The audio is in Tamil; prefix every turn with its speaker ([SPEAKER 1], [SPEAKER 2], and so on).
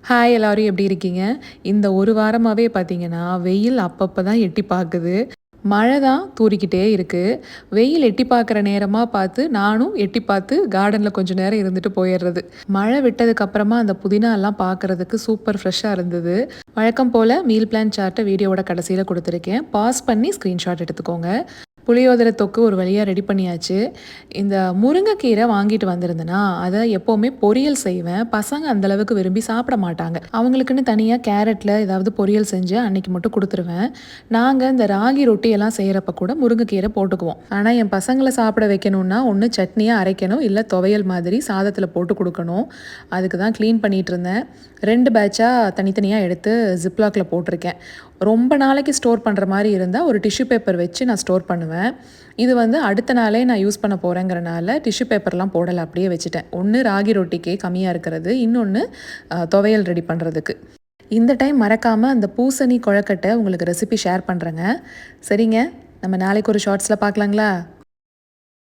[SPEAKER 1] ஹாய் எல்லாரும் எப்படி இருக்கீங்க? இந்த ஒரு வாரமாவே பார்த்தீங்கன்னா, வெயில் அப்பப்ப தான் எட்டி பாக்குது. மழை தான் தூறிக்கிட்டே இருக்கு. வெயில் எட்டி பார்க்குற நேரமா பார்த்து, நானும் எட்டி பார்த்து கார்டன்ல கொஞ்ச நேரம் இருந்துட்டு போயிறது. மழை விட்டதுக்கு அப்புறமா அந்த புதினாலாம் பார்க்கறதுக்கு சூப்பர் ஃப்ரெஷ்ஷா இருந்தது. வழக்கம் போல மீல் பிளான் சார்ட்ட வீடியோவோட கடைசியில குடுத்துருக்கேன். பாஸ் பண்ணி ஸ்க்ரீன்ஷாட் எடுத்துக்கோங்க. புளியோதரை தொக்கு ஒரு வழியா ரெடி பண்ணியாச்சு. இந்த முருங்கைக்கீரை வாங்கிட்டு வந்திருந்தேனா, அத எப்பவுமே பொரியல் செய்வேன். பசங்க அந்த அளவுக்கு விரும்பி சாப்பிட மாட்டாங்க. அவங்களுக்குன்னு தனியா கேரட்ல ஏதாவது பொரியல் செஞ்சு அன்னைக்கு மட்டும் குடுத்துருவேன். நாங்க இந்த ராகி ரொட்டி எல்லாம் செய்றப்ப கூட முருங்கைக்கீரை போட்டுக்குவோம். ஆனா என் பசங்கள சாப்பிட வைக்கணும்னா, ஒண்ணு சட்னியா அரைக்கணும், இல்ல துவையல் மாதிரி சாதத்துல போட்டு குடுக்கணும். அதுக்கு தான் கிளீன் பண்ணிட்டு இருந்தேன். 2 பேட்சா தனித்தனியா எடுத்து ஜிப்லாக்ல போட்டிருக்கேன். ரொம்ப நாளைக்கு ஸ்டோர் பண்ற மாரி இருந்தா, ஒரு டிஷ்யூ பேப்பர் வச்சு நான் ஸ்டோர் பண்ணுவேன். இது வந்து அடுத்த நாளே நான் யூஸ் பண்ண போறேங்கிறனால டிஷ்யூ பேப்பர்லாம் போடல, அப்படியே வச்சுட்டேன். ஒண்ணு ராகி ரொட்டிக்கு கம்மியா இருக்கிறது, இன்னொன்னு துவையல் ரெடி பண்றதுக்கு. இந்த டைம் மறக்காம அந்த பூசணி கொழக்கட்டை உங்களுக்கு ரெசிபி ஷேர் பண்றேங்க. சரிங்க, நம்ம நாளைக்கு ஒரு ஷார்ட்ஸ்ல பார்க்கலாங்களா?